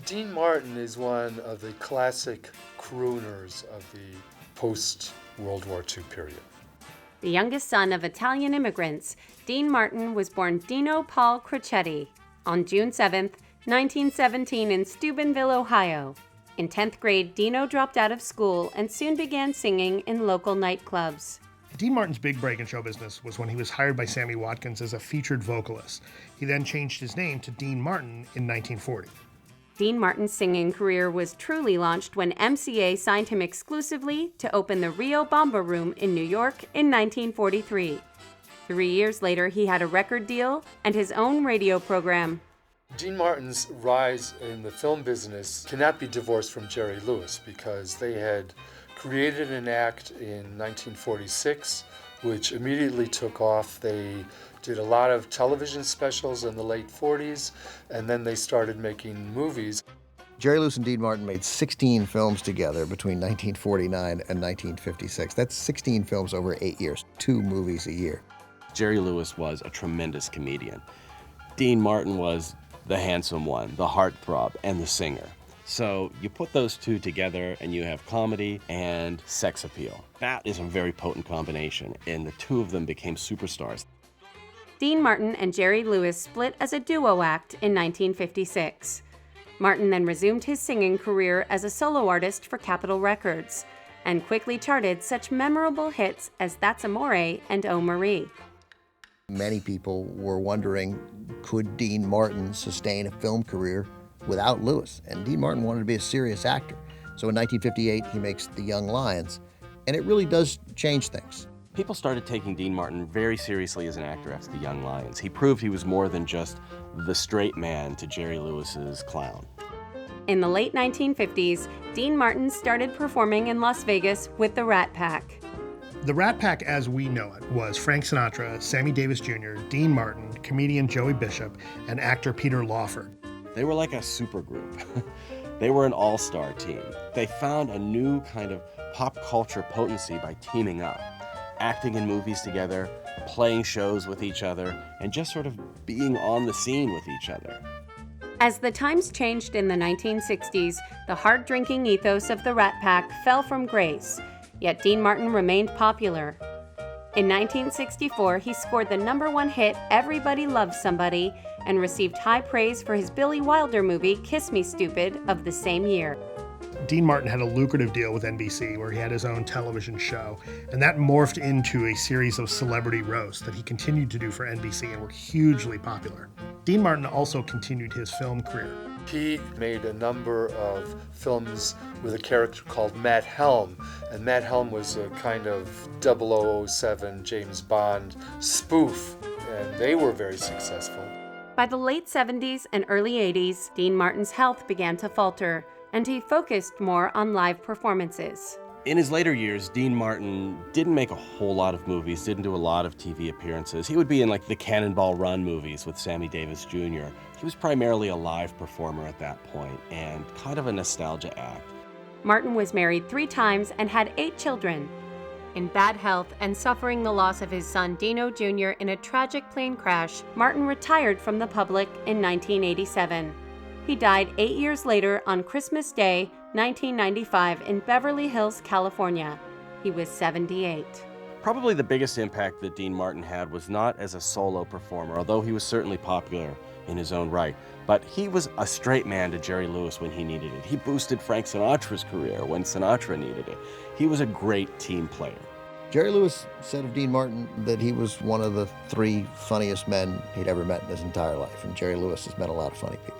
Dean Martin is one of the classic crooners of the post-World War II period. The youngest son of Italian immigrants, Dean Martin was born Dino Paul Crocetti on June 7, 1917 in Steubenville, Ohio. In 10th grade, Dino dropped out of school and soon began singing in local nightclubs. Dean Martin's big break in show business was when he was hired by Sammy Watkins as a featured vocalist. He then changed his name to Dean Martin in 1940. Dean Martin's singing career was truly launched when MCA signed him exclusively to open the Rio Bamba Room in New York in 1943. 3 years later, he had a record deal and his own radio program. Dean Martin's rise in the film business cannot be divorced from Jerry Lewis because they had created an act in 1946 which immediately took off. They did a lot of television specials in the late 40s, and then they started making movies. Jerry Lewis and Dean Martin made 16 films together between 1949 and 1956. That's 16 films over 8 years, 2 movies a year. Jerry Lewis was a tremendous comedian. Dean Martin was the handsome one, the heartthrob, and the singer. So you put those two together and you have comedy and sex appeal. That is a very potent combination, and the two of them became superstars. Dean Martin and Jerry Lewis split as a duo act in 1956. Martin then resumed his singing career as a solo artist for Capitol Records and quickly charted such memorable hits as That's Amore and Oh Marie. Many people were wondering, could Dean Martin sustain a film career without Lewis? And Dean Martin wanted to be a serious actor. So in 1958, he makes The Young Lions, and it really does change things. People started taking Dean Martin very seriously as an actor after The Young Lions. He proved he was more than just the straight man to Jerry Lewis's clown. In the late 1950s, Dean Martin started performing in Las Vegas with the Rat Pack. The Rat Pack as we know it was Frank Sinatra, Sammy Davis Jr., Dean Martin, comedian Joey Bishop, and actor Peter Lawford. They were like a supergroup. They were an all-star team. They found a new kind of pop culture potency by teaming up, acting in movies together, playing shows with each other, and just sort of being on the scene with each other. As the times changed in the 1960s, the hard-drinking ethos of the Rat Pack fell from grace, yet Dean Martin remained popular. In 1964, he scored the #1 hit Everybody Loves Somebody and received high praise for his Billy Wilder movie Kiss Me Stupid of the same year. Dean Martin had a lucrative deal with NBC where he had his own television show, and that morphed into a series of celebrity roasts that he continued to do for NBC and were hugely popular. Dean Martin also continued his film career. He made a number of films with a character called Matt Helm, and Matt Helm was a kind of 007 James Bond spoof, and they were very successful. By the late 70s and early 80s, Dean Martin's health began to falter, and he focused more on live performances. In his later years, Dean Martin didn't make a whole lot of movies, didn't do a lot of TV appearances. He would be in like the Cannonball Run movies with Sammy Davis Jr. He was primarily a live performer at that point and kind of a nostalgia act. Martin was married 3 times and had 8 children. In bad health and suffering the loss of his son Dino Jr. in a tragic plane crash, Martin retired from the public in 1987. He died 8 years later on Christmas Day, 1995 in Beverly Hills, California. He was 78. Probably the biggest impact that Dean Martin had was not as a solo performer, although he was certainly popular in his own right, but he was a straight man to Jerry Lewis when he needed it. He boosted Frank Sinatra's career when Sinatra needed it. He was a great team player. Jerry Lewis said of Dean Martin that he was one of the 3 funniest men he'd ever met in his entire life, and Jerry Lewis has met a lot of funny people.